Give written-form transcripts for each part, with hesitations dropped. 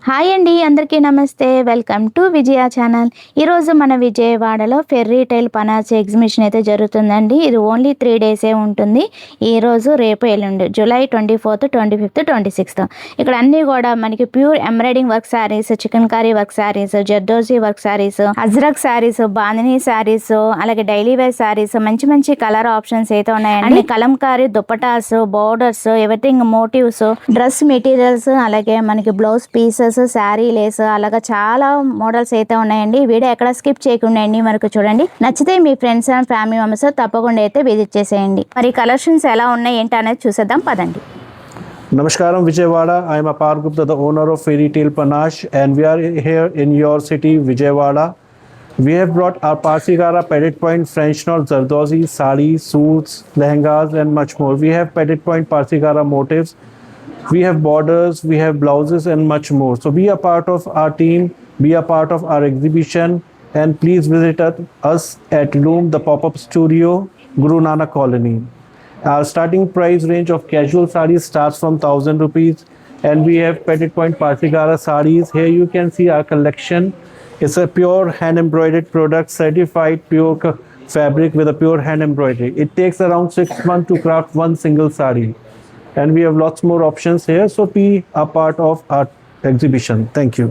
Hi అండి, అందరికీ నమస్తే. Welcome to Vijaya channel. ఈరోజు మన విజయవాడలో ఫెర్రీ టైల్ పనాచి ఎగ్జిబిషన్ అయితే జరుగుతుందండి. ఇది ఓన్లీ 3 డేసే ఉంటుంది. ఈరోజు రేపు ఎల్లుండి జూలై 24th, 25th, 26th. ఇక్కడ అన్నీ కూడా మనకి pure embroidering work saris, chikankari work saris, zardozi work saris, Ajrak saris, bandhani saris, అలాగే డైలీ వేర్ శారీస్, మంచి మంచి కలర్ ఆప్షన్స్ అయితే ఉన్నాయండి. Kalamkari dupattas, borders, everything motifs, dress materials, అలాగే మనకి బ్లౌజ్ పీసెస్, శారీ లేస్, అలాగా చాలా మోడల్స్ అయితే ఉన్నాయండి. వీడియో ఎక్కడ స్కిప్ చేయకుండా మనకు చూడండి. నచ్చితే మీ ఫ్రెండ్స్ అండ్ ఫ్యామిలీ మెంబర్స్ తప్పకుండా అయితే విజిట్ చేసేయండి. మరి కలెక్షన్స్ ఎలా ఉన్నాయి ఏంటి అనేది చూసేద్దాం పదండి. Namaskaram Vijayawada. I am Apar Gupta, the owner of Fairy Tale Panache, and we are here in your city, Vijayawada. We have brought our Parsigara, Petit Point, French knot, Zardozi, sari, suits, lehengas, and much more. We have Petit Point Parsigara motifs. We have borders, we have blouses, and much more. So be a part of our team, be a part of our exhibition, and please visit us at Loom, the pop-up studio, Guru Nanak Colony. Our starting price range of casual sarees starts from 1,000 rupees, and we have Petit Point Parsigara sarees. Here you can see our collection. It's a pure hand embroidered product, certified pure fabric with a pure hand embroidery. It takes around 6 months to craft one single saree, and we have lots more options here. So be a part of our exhibition. Thank you.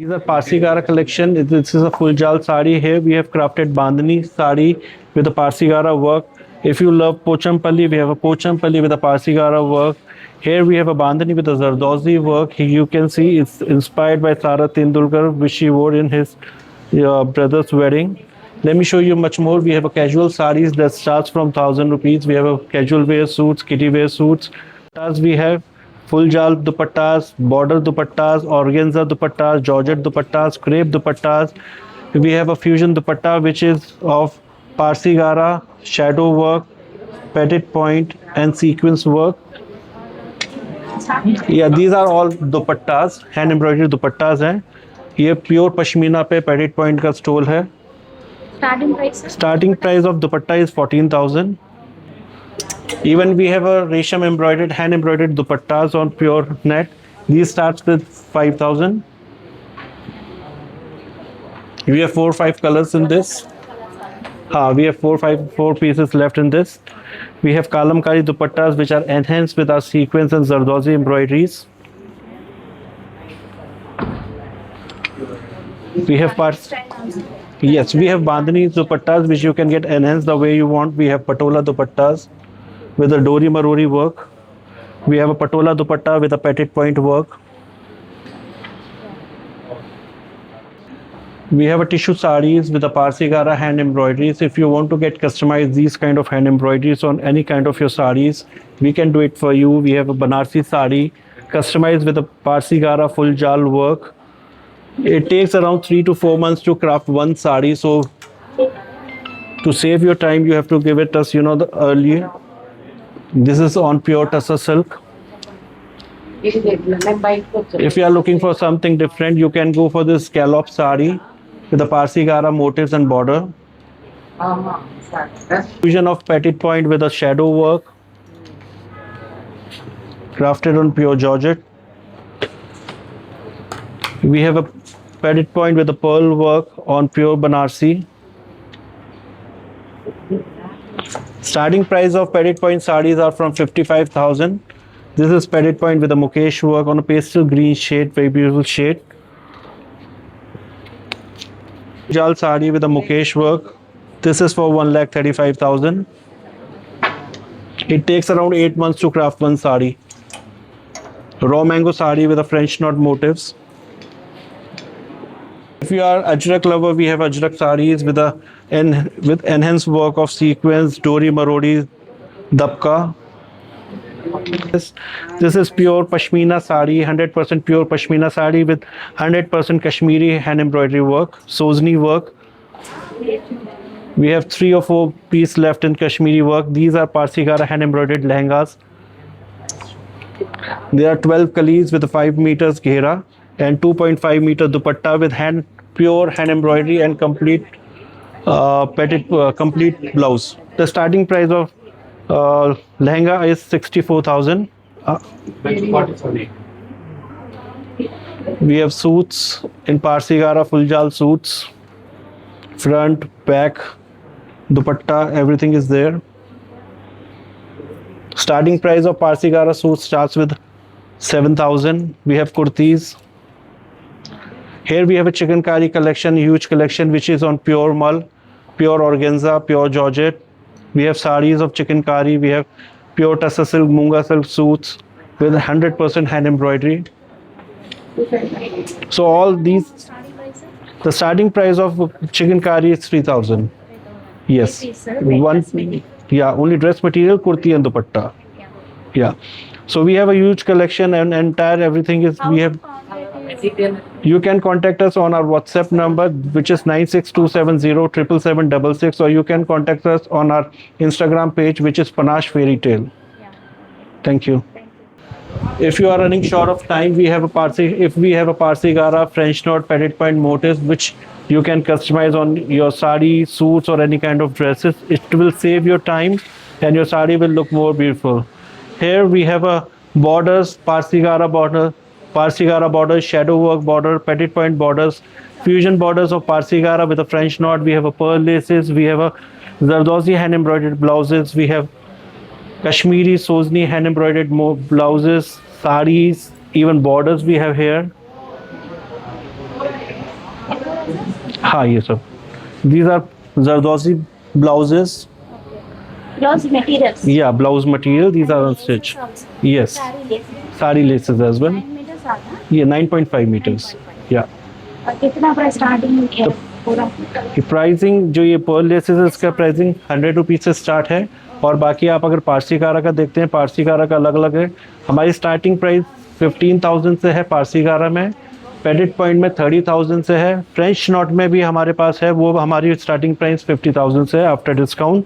These are Parsigara collection. This is a full jal sari. Here we have crafted bandhani sari with the Parsigara work. If you love Pochampalli, we have a Pochampalli with a Parsigara work. Here we have a bandhani with a Zardozi work. Here you can see it's inspired by Sara Tendulkar, which she wore in his brother's wedding. Let me show you much more. We have a casual sarees that starts from 1,000 rupees. We have a casual wear suits, kitty wear suits. As we have full jal dupattas, border dupattas, organza dupattas, georgette dupattas, crepe dupattas. We have a fusion dupatta which is of Parsigara, shadow work, petit point, and sequence work. Yeah, these are all dupattas, hand embroidered dupattas हैं. ये pure pashmina पे petit point का stall है. Starting price of dupatta is 14,000. Even we have a resham embroidered, hand embroidered dupattas on pure net. These starts with 5,000. We have 4-5 colors in this. We have 4 pieces left in this. We have kalamkari dupattas which are enhanced with our sequins and zardozi embroideries. We have yes, we have bandhani dupattas which you can get enhanced the way you want. We have patola dupattas with a dori marori work. We have a patola dupatta with a petit point work. We have a tissue sarees with a Parsigara hand embroideries. If you want to get customized these kind of hand embroideries on any kind of your sarees, we can do it for you. We have a Banarsi saree customized with a Parsigara full jal work. It takes around 3 to 4 months to craft one saree. So to save your time, you have to give it us, the earlier. This is on pure tussar silk. If you are looking for something different, you can go for this scallop saree with the Parsigara motifs and border. Fusion of petit point with a shadow work, crafted on pure georgette. We have a petit point with a pearl work on pure Banarsi. Starting price of petit point sarees are from 55,000. This is petit point with a Mukesh work on a pastel green shade, very beautiful shade. Jal saree with a Mukesh work. This is for 1,35,000. It takes around 8 months to craft one saree. Raw mango saree with a French knot motifs. If you are Ajrak lover, we have Ajrak sarees with enhanced work of sequins, dori marori, dabka. This is pure Pashmina saree, 100% pure Pashmina saree with 100% Kashmiri hand embroidery work, Sozni work. We have 3 or 4 pieces left in Kashmiri work. These are Parsigara hand embroidered lehengas. There are 12 kalis with 5 meters ghera and 2.5 meter dupatta with pure hand embroidery and complete complete blouse. The starting price of lehenga is 64,000. We have suits in Parsigara full jal suits, front, back, dupatta, everything is there. Starting price of Parsigara suit starts with 7,000. We have kurtis. Here we have a chikankari collection, huge collection, which is on pure mull, pure organza, pure georgette. We have sarees of chikankari. We have pure tassa silk, munga silk suits with 100% hand embroidery. So all these, the starting price of chikankari is 3,000. Yes, one. Yeah, only dress material, kurti and dupatta. Yeah. So we have a huge collection and entire everything is, we have, you can contact us on our WhatsApp number, which is 9627077766, or you can contact us on our Instagram page, which is Panache Fairy Tale. Thank you. If you are running short of time, we have a Parsigara French knot petite point motif, which you can customize on your sari, suits, or any kind of dresses. It will save your time and your sari will look more beautiful. Here we have a borders, Parsigara border, shadow work border, petite point borders, fusion borders of Parsigara with a French knot. We have a pearl laces. We have a Zardozi hand embroidered blouses. We have Kashmiri Sozni hand embroidered blouses, saris, even borders we have here. Yes sir. These are Zardozi blouses. Blouse materials. Yeah, blouse material. These are on stitch. Yes. Sari laces as well. 9 meters आधा. Yeah, 9.5 meters. Yeah. और कितना price starting है पूरा? ये pricing जो ये Perl laces है इसका प्राइसिंग 100 रुपीज से स्टार्ट है, और बाकी आप अगर पारसीकारा का देखते हैं, पारसीकारा का अलग अलग है। हमारी स्टार्टिंग प्राइस 15,000 से है पारसीकारा में, पेडिट पॉइंट में 30,000 से है, फ्रेंच नॉट में भी हमारे पास है, वो हमारी स्टार्टिंग प्राइस 50,000 से है आफ्टर डिस्काउंट।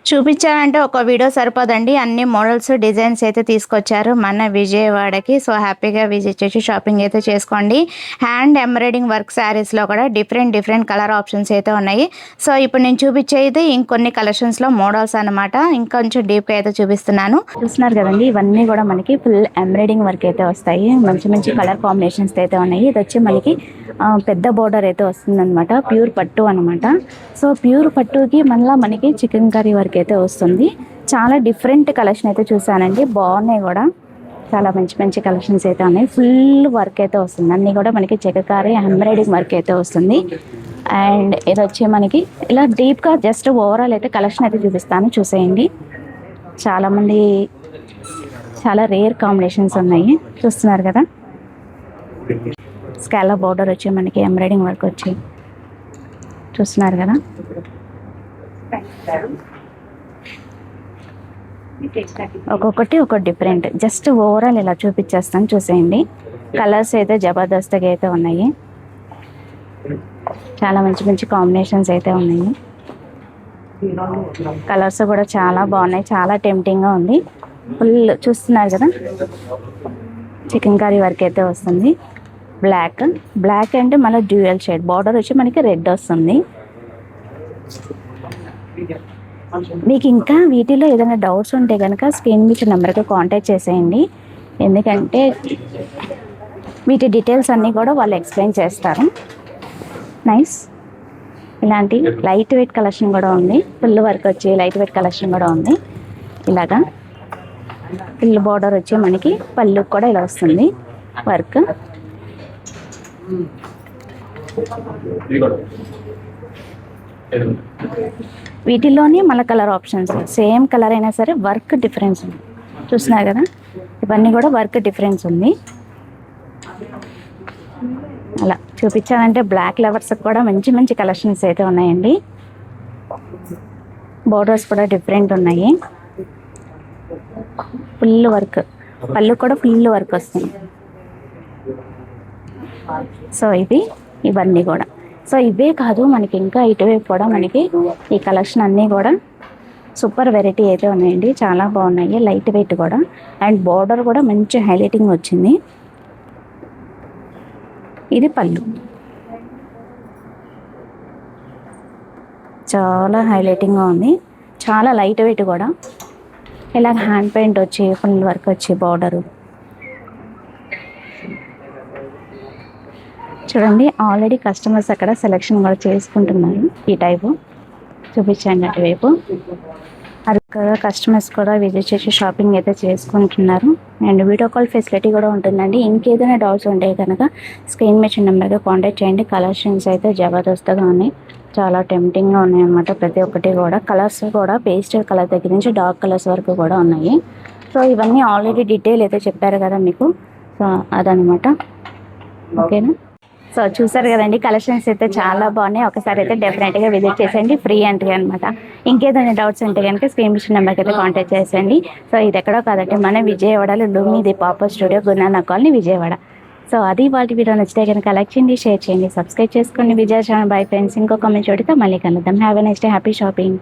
చూపించాలంటే ఒక వీడియో సరిపోదండి, అన్ని మోడల్స్ డిజైన్స్ అయితే తీసుకొచ్చారు మన విజయవాడకి. సో హ్యాపీగా విజిట్ చేసి షాపింగ్ అయితే చేసుకోండి. హ్యాండ్ ఎంబ్రాయిడింగ్ వర్క్ శారీస్లో కూడా డిఫరెంట్ కలర్ ఆప్షన్స్ అయితే ఉన్నాయి. సో ఇప్పుడు నేను చూపించేది ఇంకొన్ని కలెక్షన్స్లో మోడల్స్ అనమాట, ఇంకొంచెం డీప్గా అయితే చూపిస్తున్నాను. చూస్తున్నారు కదండి, ఇవన్నీ కూడా మనకి ఫుల్ ఎంబ్రాయిడింగ్ వర్క్ అయితే వస్తాయి, మంచి కలర్ కాంబినేషన్స్ అయితే ఉన్నాయి. ఇది వచ్చి మనకి పెద్ద బోర్డర్ అయితే వస్తుందన్నమాట, ప్యూర్ పట్టు అనమాట. సో ప్యూర్ పట్టుకి మళ్ళీ మనకి చికెన్ కర్రీ వర్క్ అయితే వస్తుంది. చాలా డిఫరెంట్ కలెక్షన్ అయితే చూసానండి, బాగున్నాయి కూడా, చాలా మంచి కలెక్షన్స్ అయితే ఉన్నాయి. ఫుల్ వర్క్ అయితే వస్తుంది, అన్నీ కూడా మనకి చికెన్ ఎంబ్రాయిడింగ్ వర్క్ అయితే వస్తుంది. అండ్ ఇది వచ్చి మనకి ఇలా డీప్గా జస్ట్ ఓవరాల్ అయితే కలెక్షన్ అయితే చూపిస్తాను, చూసేయండి. చాలామంది చాలా రేర్ కాంబినేషన్స్ ఉన్నాయి, చూస్తున్నారు కదా. స్కాలా బోర్డర్ వచ్చి మనకి ఎంబ్రాయిడింగ్ వర్క్ వచ్చి చూస్తున్నారు కదా. ఒక్కొక్కటి ఒక డిఫరెంట్, జస్ట్ ఓవరాల్ ఇలా చూపించేస్తాను, చూసేయండి. కలర్స్ అయితే జబర్దస్త్గా అయితే ఉన్నాయి, చాలా మంచి కాంబినేషన్స్ అయితే ఉన్నాయి. కలర్స్ కూడా చాలా బాగున్నాయి, చాలా టెంప్టింగ్గా ఉంది. ఫుల్ చూస్తున్నారు కదా, చికెన్ కర్రీ వర్క్ అయితే వస్తుంది. బ్లాక్ అంటే మళ్ళీ డ్యూయల్ షేడ్, బార్డర్ వచ్చి మనకి రెడ్ వస్తుంది. మీకు ఇంకా వీటిలో ఏదైనా డౌట్స్ ఉంటే కనుక స్క్రీన్ మీద నెంబర్కి కాంటాక్ట్ చేసేయండి, ఎందుకంటే వీటి డీటెయిల్స్ అన్నీ కూడా వాళ్ళు ఎక్స్ప్లెయిన్ చేస్తారు. నైస్. ఇలాంటి లైట్ వెయిట్ కలెక్షన్ కూడా ఉంది, ఫుల్ వర్క్ వచ్చి లైట్ వెయిట్ కలెక్షన్ కూడా ఉంది. ఇలాగా ఫుల్ బార్డర్ వచ్చి మనకి పళ్ళు కూడా ఇలా వస్తుంది వర్క్. వీటిల్లోనే మళ్ళీ కలర్ ఆప్షన్స్, సేమ్ కలర్ అయినా సరే వర్క్ డిఫరెన్స్ ఉంది, చూస్తున్నారు కదా. ఇవన్నీ కూడా వర్క్ డిఫరెన్స్ ఉంది. అలా చూపించాలంటే బ్లాక్ లవర్స్ కూడా మంచి కలెక్షన్స్ అయితే ఉన్నాయండి. బోర్డర్స్ కూడా డిఫరెంట్ ఉన్నాయి, ఫుల్ వర్క్, పళ్ళు కూడా ఫుల్ వర్క్ వస్తుంది. సో ఇవన్నీ కూడా, సో ఇవే కాదు మనకి ఇంకా ఇటువైపు కూడా మనకి ఈ కలెక్షన్ అన్నీ కూడా సూపర్ వెరైటీ అయితే ఉన్నాయండి, చాలా బాగున్నాయి, లైట్ వెయిట్ కూడా. అండ్ బార్డర్ కూడా మంచి హైలైటింగ్ వచ్చింది. ఇది పళ్ళు, చాలా హైలైటింగ్గా ఉంది, చాలా లైట్ వెయిట్ కూడా. ఇలా హ్యాండ్ పెయింట్ వచ్చి ఫుల్ వర్క్ వచ్చి బార్డరు చూడండి ఆల్రెడీ కస్టమర్స్ అక్కడ సెలెక్షన్ కూడా చేసుకుంటున్నారు. ఈ టైపు చూపించండి అటువైపు. అక్కడ కస్టమర్స్ కూడా విజిట్ చేసి షాపింగ్ అయితే చేసుకుంటున్నారు. అండ్ వీడియో కాల్ ఫెసిలిటీ కూడా ఉంటుందండి. ఇంకేదైనా డౌట్స్ ఉంటే కనుక స్క్రీన్ మీద నెంబర్గా కాంటాక్ట్ చేయండి. కలెక్షన్స్ అయితే జబర్దస్త్గా ఉన్నాయి, చాలా టెంప్టింగ్గా ఉన్నాయి అన్నమాట. ప్రతి ఒక్కటి కూడా కలర్స్ కూడా పేస్టల్ కలర్ దగ్గర నుంచి డార్క్ కలర్స్ వరకు కూడా ఉన్నాయి. సో ఇవన్నీ ఆల్రెడీ డీటెయిల్ అయితే చెప్పారు కదా మీకు. సో అదనమాట. ఓకేనా. సో చూసారు కదండి, కలెక్షన్స్ అయితే చాలా బాగున్నాయి. ఒకసారి అయితే డెఫినెట్గా విజిట్ చేసేయండి, ఫ్రీ ఎంట్రీ అనమాట. ఇంకేదైనా డౌట్స్ ఉంటే కనుక స్క్రీన్ మిషన్ నెంబర్కి అయితే కాంటాక్ట్ చేసేయండి. సో ఇది ఎక్కడో కాదంటే మన విజయవాడలో లుమిది పాపర్ studio Guru Nanak colony Vijayawada. So అది వాటి వీడియో నచ్చితే కనుక లైక్ చేయండి, షేర్ చేయండి, సబ్స్క్రైబ్ చేసుకోండి విజయ ఛానల్. Bye friends. ఇంకో కామెంట్ చూడితే మళ్ళీ కలుద్దాం. Have a nice day, happy shopping.